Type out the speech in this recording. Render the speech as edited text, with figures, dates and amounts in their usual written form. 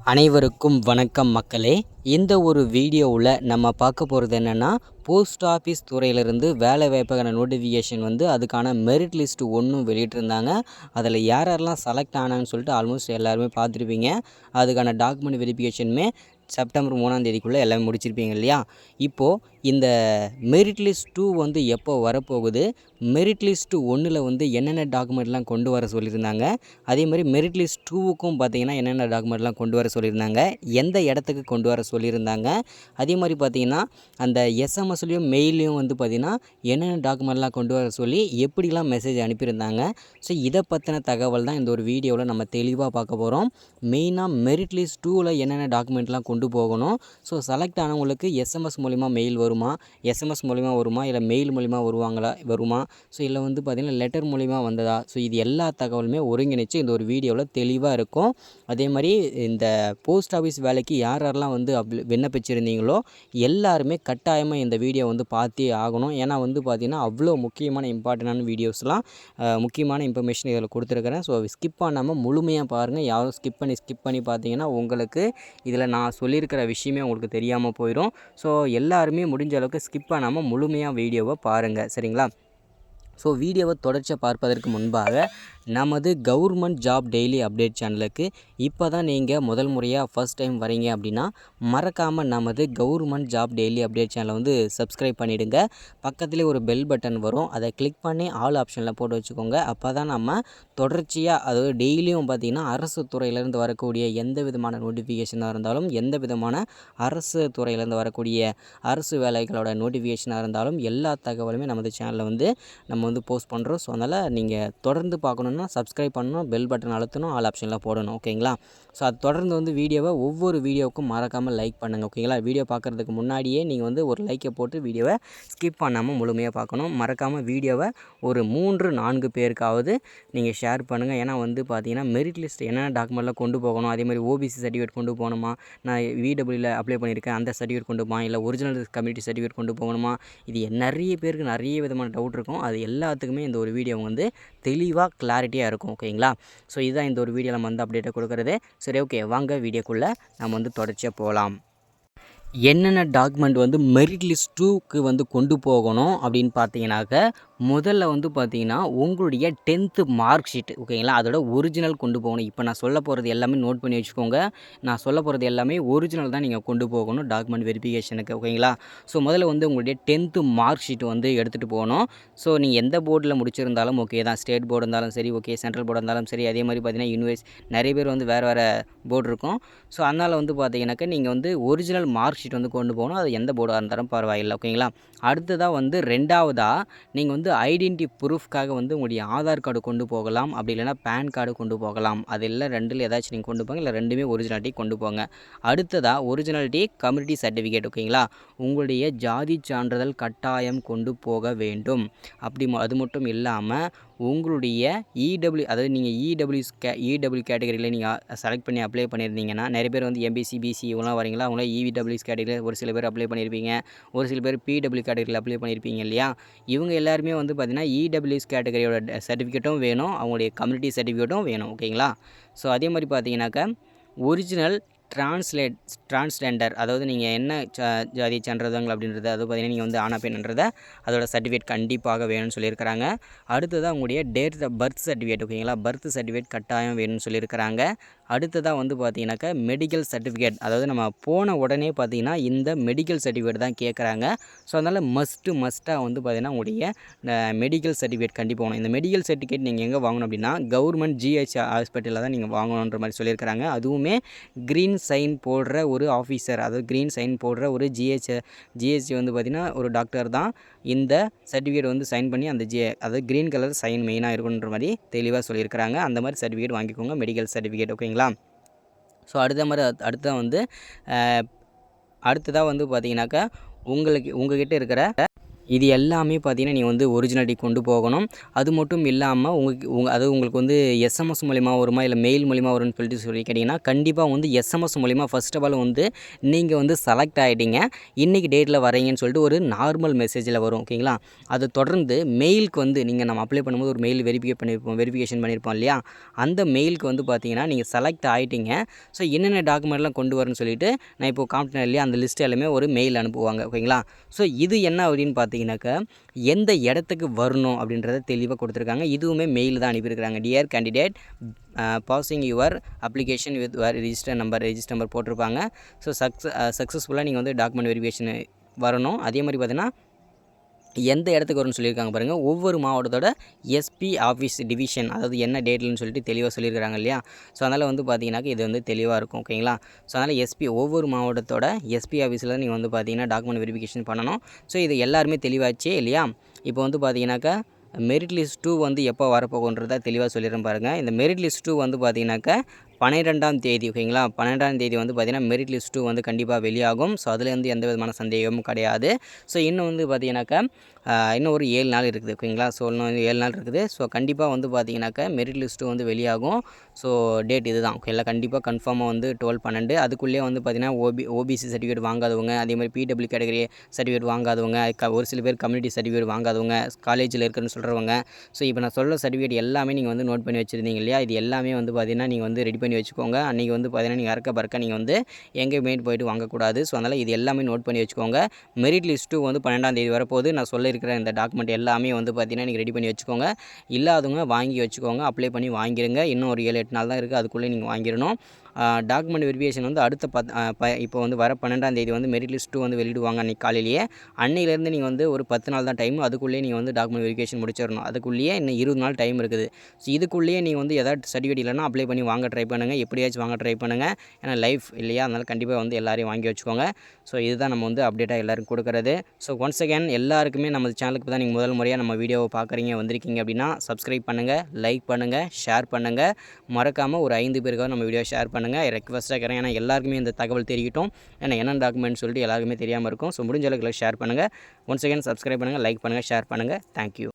அனைவருக்கும் வணக்கம் மக்களே. இந்த ஒரு வீடியோவில் நம்ம பார்க்க போகிறது என்னென்னா, போஸ்ட் ஆஃபீஸ் துறையிலிருந்து வேலை வாய்ப்புக்கான நோட்டிஃபிகேஷன் அதுக்கான மெரிட் லிஸ்ட்டு ஒன்றும் வெளியிட்டிருந்தாங்க. அதில் யாரெல்லாம் செலக்ட் ஆனாங்கன்னு சொல்லிட்டு ஆல்மோஸ்ட் எல்லாருமே பார்த்துருப்பீங்க. அதுக்கான டாக்குமெண்ட் வெரிஃபிகேஷனுமே செப்டம்பர் 3ஆம் தேதிக்குள்ளே எல்லாமே முடிச்சிருப்பீங்க இல்லையா? இப்போது இந்த மெரிட் லிஸ்ட் 2 எப்போ வரப்போகுது, மெரிட் லிஸ்ட்டு 1ல் என்னென்ன டாக்குமெண்ட்லாம் கொண்டு வர சொல்லியிருந்தாங்க, அதே மாதிரி மெரிட் லிஸ்ட் 2க்கும் பார்த்தீங்கன்னா என்னென்ன டாக்குமெண்ட்லாம் கொண்டு வர சொல்லியிருந்தாங்க, எந்த இடத்துக்கு கொண்டு வர சொல்லியிருந்தாங்க, அதே மாதிரி பார்த்தீங்கன்னா அந்த எஸ்எம்எஸ்லேயும் மெயிலையும் பார்த்தீங்கன்னா என்னென்ன டாக்குமெண்ட்லாம் கொண்டு வர சொல்லி எப்படிலாம் மெசேஜ் அனுப்பியிருந்தாங்க. ஸோ இதை பற்றின தகவல் தான் இந்த ஒரு வீடியோவில் நம்ம தெளிவாக பார்க்க போகிறோம். மெயினாக மெரிட் லிஸ்ட் 2ல் என்னென்ன டாக்குமெண்ட்லாம் கொண்டு போகணும், ஸோ செலக்ட் ஆனவங்களுக்கு எஸ்எம்எஸ் மூலிமா மெயில் வருமா, எஸ்எம்எஸ் மூலிமா வருமா, இல்லை மெயில் மூலிமா வருமா, ஸோ இல்லை பார்த்திங்கன்னா லெட்டர் மூலிமா வந்ததா, ஸோ இது எல்லா தகவலுமே ஒருங்கிணைச்சு இந்த ஒரு வீடியோவில் தெளிவாக இருக்கும். அதே மாதிரி இந்த போஸ்ட் ஆஃபீஸ் வேலைக்கு யாரெல்லாம் விண்ணப்பிச்சிருந்தீங்களோ எல்லாருமே கட்டாயமாக இந்த வீடியோ பார்த்தே ஆகணும். ஏன்னா பார்த்திங்கன்னா அவ்வளோ முக்கியமான இம்பார்ட்டண்டான வீடியோஸ்லாம் முக்கியமான இன்ஃபர்மேஷன் இதில் கொடுத்துருக்குறேன். ஸோ ஸ்கிப் பண்ணாமல் முழுமையாக பாருங்கள். யாரும் ஸ்கிப் பண்ணி பார்த்தீங்கன்னா உங்களுக்கு இதில் நான் சொல்லியிருக்கிற விஷயமே உங்களுக்கு தெரியாமல் போயிடும். ஸோ எல்லாருமே முடிஞ்ச அளவுக்கு ஸ்கிப் பண்ணாமல் முழுமையாக வீடியோவை பாருங்கள், சரிங்களா? ஸோ வீடியோவை தொடர்ச்சியாக பார்ப்பதற்கு முன்பாக நமது கவர்மெண்ட் ஜாப் டெய்லி அப்டேட் சேனலுக்கு இப்போ தான் நீங்கள் முதல் முறையாக ஃபஸ்ட் டைம் வரீங்க அப்படின்னா மறக்காமல் நமது கவர்மெண்ட் ஜாப் டெய்லி அப்டேட் சேனலை சப்ஸ்கிரைப் பண்ணிவிடுங்க. பக்கத்துலேயே ஒரு பெல் பட்டன் வரும், அதை கிளிக் பண்ணி ஆல் ஆப்ஷனில் போட்டு வச்சுக்கோங்க. அப்போ தான் நம்ம தொடர்ச்சியாக அதாவது டெய்லியும் பார்த்திங்கன்னா அரசு துறையிலேருந்து வரக்கூடிய எந்த விதமான நோட்டிஃபிகேஷனாக இருந்தாலும், எந்த விதமான அரசு துறையிலேருந்து வரக்கூடிய அரசு வேலைகளோட நோட்டிஃபிகேஷனாக இருந்தாலும் எல்லா தகவலுமே நமது சேனலில் நம்ம போஸ்ட் பண்ணுறோம். ஸோ அதனால் நீங்கள் தொடர்ந்து பார்க்கணுன்னா சப்ஸ்கிரைப் பண்ணணும், பெல் பட்டன் அழுத்தணும், ஆல் ஆப்ஷனில் போடணும், ஓகேங்களா? ஸோ அது தொடர்ந்து வீடியோவை ஒவ்வொரு வீடியோவுக்கும் மறக்காமல் லைக் பண்ணுங்கள், ஓகேங்களா? வீடியோ பார்க்குறதுக்கு முன்னாடியே நீங்கள் ஒரு லைக்கை போட்டு வீடியோவை ஸ்கிப் பண்ணாமல் முழுமையாக பார்க்கணும். மறக்காமல் வீடியோவை ஒரு 3-4 பேருக்காவது நீங்கள் ஷேர் பண்ணுங்கள். ஏன்னா பார்த்தீங்கன்னா மெரிட் லிஸ்ட் என்னென்ன டாக்குமெண்ட்லாம் கொண்டு போகணும், அதே மாதிரி ஓபிசி சர்டிஃபிகேட் கொண்டு போகணுமா, நான் விடபிள்யூவில் அப்ளை பண்ணியிருக்கேன் அந்த சர்டிஃபிகேட் கொண்டு போகலாம், இல்லை ஒரிஜினல் கம்யூனிட்டி சர்டிஃபிகேட் கொண்டு போகணுமா, இது நிறைய பேருக்கு நிறைய விதமான டவுட் இருக்கும். அது எல்லாத்துக்குமே இந்த ஒரு வீடியோ தெளிவாக கிளாரிட்டியாக இருக்கும், ஓகேங்களா? ஸோ இதுதான் இந்த ஒரு வீடியோ நம்ம அப்டேட்டை கொடுக்குறது. சரி, ஓகே, வாங்க வீடியோக்குள்ளே நம்ம தொடர்ச்சியாக போகலாம். என்னென்ன டாக்குமெண்ட் மெரிட் லிஸ்ட் 2க்கு கொண்டு போகணும் அப்படின்னு பார்த்தீங்கன்னாக்க, முதல்ல பார்த்தீங்கன்னா உங்களுடைய 10th மார்க் ஷீட், ஓகேங்களா? அதோட ஒரிஜினல் கொண்டு போகணும். இப்போ நான் சொல்ல போகிறது எல்லாமே நோட் பண்ணி வச்சுக்கோங்க. நான் சொல்ல போகிறது எல்லாமே ஒரிஜினல் தான் நீங்கள் கொண்டு போகணும் டாக்குமெண்ட் வெரிஃபிகேஷனுக்கு, ஓகேங்களா? ஸோ முதல்ல உங்களுடைய 10th மார்க் ஷீட் எடுத்துகிட்டு போகணும். ஸோ நீங்கள் எந்த போர்டில் முடிச்சிருந்தாலும் ஓகே தான், ஸ்டேட் போர்டு இருந்தாலும் சரி, ஓகே, சென்ட்ரல் போர்டு இருந்தாலும் சரி, அதே மாதிரி பார்த்தீங்கன்னா நிறைய பேர் வேறு போர்டு இருக்கும். ஸோ அதனால் பார்த்தீங்கன்னாக்கா நீங்கள் ஒரிஜினல் மார்க் ஷீட் கொண்டு போகணும். அது எந்த போர்டாக இருந்தாலும் பரவாயில்லை, ஓகேங்களா? அடுத்ததாக ரெண்டாவதாக நீங்கள் ஐடென்டி ப்ரூஃப்காக உங்களுடைய ஆதார் கார்டு கொண்டு போகலாம், அப்படி இல்லைனா பேன் கார்டு கொண்டு போகலாம். அது இல்லை ரெண்டில் ஏதாச்சும் நீங்கள் கொண்டு போங்க, இல்லை ரெண்டுமே ஒரிஜினாலிட்டி கொண்டு போங்க. அடுத்ததாக ஒரிஜினாலிட்டி கம்யூனிட்டி சர்டிஃபிகேட், ஓகேங்களா? உங்களுடைய ஜாதி சான்றிதழ் கட்டாயம் கொண்டு போக வேண்டும். அது மட்டும் இல்லாமல் உங்களுடைய அதாவது நீங்கள் இடபிள்யூ கேட்டகரியில் நீங்கள் செலக்ட் பண்ணி அப்ளை பண்ணியிருந்தீங்கன்னா, நிறைய பேர் எம்பிசி பிசி இவங்களாம் வரீங்களா, அவங்களாம் இடபிள்யூஸ் கேட்டகரியில் ஒரு சில பேர் அப்ளை பண்ணியிருப்பீங்க, ஒரு சில பேர் பிடபிள்யூ கேட்டகரியில் அப்ளை பண்ணியிருப்பீங்க இல்லையா? இவங்க எல்லாருமே பார்த்தீங்கன்னா இடபிள்யூஎஸ் கேட்டகரியோட சர்டிஃபிகேட்டும் வேணும், அவங்களுடைய கம்யூனிட்டி சர்டிஃபிகேட்டும் வேணும், ஓகேங்களா? ஸோ அதே மாதிரி பார்த்தீங்கன்னாக்கா ஒரிஜினல் டிரான்ஸ்ஜெண்டர், அதாவது நீங்கள் என்ன ஜாதி சான்றிதழ் அப்படின்றது, அது பார்த்தீங்கன்னா நீங்கள் ஆனா பெண்ன்றதை அதோட சர்டிஃபிகேட் கண்டிப்பாக வேணும்னு சொல்லியிருக்கிறாங்க. அடுத்ததாக உங்களுடைய டேட் ஆஃப் பர்த் சர்டிஃபிகேட், ஓகேங்களா? பர்த் சர்டிஃபிகேட் கட்டாயம் வேணும்னு சொல்லியிருக்கிறாங்க. அடுத்ததாக பார்த்தீங்கன்னாக்கா மெடிக்கல் சர்டிஃபிகேட், அதாவது நம்ம போன உடனே பார்த்தீங்கன்னா இந்த மெடிக்கல் சர்டிஃபிகேட் தான் கேட்குறாங்க. ஸோ அதனால் மஸ்ட்டாக பார்த்தீங்கன்னா உங்களுடைய மெடிக்கல் சர்டிஃபிகேட் கண்டிப்பாக போகணும். இந்த மெடிக்கல் சர்டிஃபிகேட் நீங்கள் எங்கே வாங்கணும் அப்படின்னா கவர்மெண்ட் ஜிஹெச் ஹாஸ்பிட்டலில் தான் நீங்கள் வாங்கணுன்ற மாதிரி சொல்லியிருக்கிறாங்க. அதுவுமே க்ரீன் சைன் போடுற ஒரு ஆஃபீஸர், அதாவது க்ரீன் சைன் போடுற ஒரு ஜிஹெச் பார்த்திங்கன்னா ஒரு டாக்டர் தான் இந்த சர்டிஃபிகேட் சைன் பண்ணி அந்த அதாவது க்ரீன் கலர் சைன் மெயினாக இருக்குன்ற மாதிரி தெளிவாக சொல்லியிருக்கிறாங்க. அந்த மாதிரி சர்டிஃபிகேட் வாங்கிக்கோங்க, மெடிக்கல் சர்டிஃபிகேட், ஓகேங்களா? ஸோ அடுத்ததாக பார்த்தீங்கன்னாக்கா உங்ககிட்ட இருக்கிற இது எல்லாமே பார்த்தீங்கன்னா நீங்கள் வந்து ஒரிஜினாலிட்டி கொண்டு போகணும். அது மட்டும் இல்லாமல் உங்களுக்கு வந்து எஸ்எம்எஸ் மூலிமா வருமா இல்லை மெயில் மூலிமா வரும்னு சொல்லி கேட்டிங்கன்னா கண்டிப்பாக வந்து எஸ்எம்எஸ் மூலிமா ஃபர்ஸ்ட் ஆஃப் ஆல் வந்து நீங்கள் வந்து செலக்ட் ஆகிட்டீங்க, இன்றைக்கி டேட்டில் வரீங்கன்னு சொல்லிட்டு ஒரு நார்மல் மெசேஜில் வரும். ஓகேங்களா? அதை தொடர்ந்து மெயிலுக்கு வந்து நம்ம அப்ளை பண்ணும்போது ஒரு மெயில் வெரிஃபிகேஷன் பண்ணியிருப்போம் இல்லையா, அந்த மெயிலுக்கு வந்து பார்த்தீங்கன்னா நீங்கள் செலக்ட் ஆகிட்டீங்க. ஸோ என்னென்ன டாக்குமெண்ட்லாம் கொண்டு வரணும்னு சொல்லிட்டு நான் இப்போ காமிட்டேன் இல்லையா, அந்த லிஸ்ட் எல்லாமே ஒரு மெயில் அனுப்புவாங்க. ஓகேங்களா? ஸோ இது என்ன அப்படின்னு பார்த்தீங்கன்னாக்கா எந்த இடத்துக்கு வரணும் அப்படின்றத தெளிவாக கொடுத்துருக்காங்க. இதுவுமே மெயில் தான் அனுப்பியிருக்கிறாங்க. Dear candidate passing your application with register number போட்டிருப்பாங்க. ஸோ சக்ஸஸ்ஃபுல்லாக நீங்கள் வந்து டாக்குமெண்ட் வெரிஃபிகேஷன் வரணும். அதே மாதிரி பார்த்தீங்கன்னா எந்த இடத்துக்கு வரும்னு சொல்லியிருக்காங்க பாருங்கள். ஒவ்வொரு மாவட்டத்தோட எஸ்பி ஆஃபீஸ் டிவிஷன், அதாவது என்ன டேட்லன்னு சொல்லிட்டு தெளிவாக சொல்லியிருக்கிறாங்க இல்லையா. ஸோ அதனால் வந்து பார்த்தீங்கன்னாக்க இது வந்து தெளிவாக இருக்கும். ஓகேங்களா? ஸோ அதனால் ஒவ்வொரு மாவட்டத்தோட எஸ்பி ஆஃபீஸில் நீங்கள் வந்து பார்த்தீங்கன்னா டாக்குமெண்ட் வெரிஃபிகேஷன் பண்ணணும். ஸோ இது எல்லாருமே தெளிவாச்சே இல்லையா. இப்போ வந்து பார்த்தீங்கன்னாக்கா மெரிட் லிஸ்ட் 2 வந்து எப்போ வரப்போகுன்றதை தெளிவாக சொல்லிடுறேன் பாருங்கள். இந்த மெரிட் லிஸ்ட் 2 வந்து பார்த்தீங்கன்னாக்கா 12ஆம் தேதி. ஓகேங்களா? 12ஆம் தேதி வந்து பார்த்தீங்கன்னா மெரிட் லிஸ்ட் 2 வந்து கண்டிப்பாக வெளியாகும். ஸோ அதில் வந்து எந்த விதமான சந்தேகமும் கிடையாது. ஸோ இன்னும் வந்து பார்த்தீங்கன்னாக்கா இன்னும் ஒரு 7 நாள் இருக்குது. ஓகேங்களா? ஸோ இன்னும் 7 நாள் இருக்குது. ஸோ கண்டிப்பாக வந்து பார்த்தீங்கன்னாக்கா மெரிட் லிஸ்ட்டு வந்து வெளியாகும். ஸோ டேட் இது தான். ஓகேங்களா? கண்டிப்பாக கன்ஃபார்மாக வந்து 12/12 அதுக்குள்ளேயே வந்து பார்த்தீங்கன்னா ஓபிசி சர்டிஃபிகேட் வாங்காதவங்க, அதேமாதிரி பிடபிள்யூ கேட்டகரி சர்டிஃபிகேட் வாங்காதவங்க, ஒரு சில பேர் கம்யூனிட்டி சர்டிஃபிகேட் வாங்காதவங்க, காலேஜில் இருக்குன்னு சொல்கிறவங்க, ஸோ இப்போ நான் சொல்கிற சர்டிஃபிகேட் எல்லாமே நீங்கள் வந்து நோட் பண்ணி வச்சுருந்தீங்க இல்லையா, இது எல்லாமே வந்து பார்த்தீங்கன்னா நீங்கள் வந்து ரெடி பண்ணி வச்சுக்கோங்க. அன்றைக்கி வந்து பார்த்தீங்கன்னா நீங்கள் பறக்க நீங்கள் வந்து எங்கேயுமே போயிட்டு வாங்கக்கூடாது. ஸோ அதனால் இது எல்லாமே நோட் பண்ணி வச்சுக்கோங்க. மெரிட் லிஸ்ட்டு வந்து 12ஆம் தேதி வரப்போகுது. நான் சொல்லியிருக்கிற இந்த டாக்குமெண்ட் எல்லாமே வந்து பார்த்தீங்கன்னா நீங்கள் ரெடி பண்ணி வச்சுக்கோங்க. இல்லாதவங்க வாங்கி வச்சுக்கோங்க. அப்ளை பண்ணி வாங்கிடுங்க. இன்னும் ஒரு 7-8 நாள் தான் இருக்குது. அதுக்குள்ளே நீங்கள் வாங்கிடணும். டாக்குமெண்ட் வெரிஃபிகேஷன் வந்து அடுத்த இப்போ வந்து வர 12ஆம் தேதி வந்து மெரிட் லிஸ்ட் 2 வந்து வெளியிடுவாங்க அன்றைக்கி காலையிலேயே. அன்னையிலேருந்து நீங்கள் வந்து ஒரு 10 நாள் தான் டைம். அதுக்குள்ளேயே நீங்கள் வந்து டாக்குமெண்ட் வெரிஃபிகேஷன் முடிச்சிடணும். அதுக்குள்ளேயே இன்னும் 20 நாள் டைம் இருக்குது. ஸோ இதுக்குள்ளேயே நீங்கள் வந்து ஏதாவது சர்டிஃபிகேட் இல்லைனா அப்ளை பண்ணி வாங்க ட்ரை பண்ணுங்கள். எப்படியாச்சும் வாங்க ட்ரை பண்ணுங்கள். ஏன்னா லைஃப் இல்லையா, அதனால் கண்டிப்பாக வந்து எல்லாரையும் வாங்கி வச்சுக்கோங்க. ஸோ இதுதான் நம்ம வந்து அப்டேட்டாக எல்லாருக்கும் கொடுக்குறது. ஸோ ஒன்ஸ் அகேன் எல்லாருக்குமே நம்ம சேனலுக்கு தான் நீங்கள் முதல் முறையாக நம்ம வீடியோவை பார்க்குறீங்க வந்திருக்கீங்க அப்படின்னா சப்ஸ்கிரைப் பண்ணுங்கள், லைக் பண்ணுங்கள், ஷேர் பண்ணுங்கள். மறக்காமல் ஒரு 5 பேருக்காக நம்ம வீடியோ ஷேர் பண்ணுங்கள். ரெக்வஸ்ட்டாக இருக்கிறேன். ஏன்னா எல்லாருக்குமே இந்த தகவல் தெரியட்டும். ஏன்னா என்னென்ன டாக்குமெண்ட் சொல்லிட்டு எல்லாருக்குமே தெரியாமல் இருக்கும். ஸோ முடிஞ்ச அளவுக்கு ஷேர் பண்ணுங்கள். ஒன்ஸ் அகேன் சப்ஸ்கிரைப் பண்ணுங்கள், லைக் பண்ணுங்கள், ஷேர் பண்ணுங்கள். தேங்க்யூ.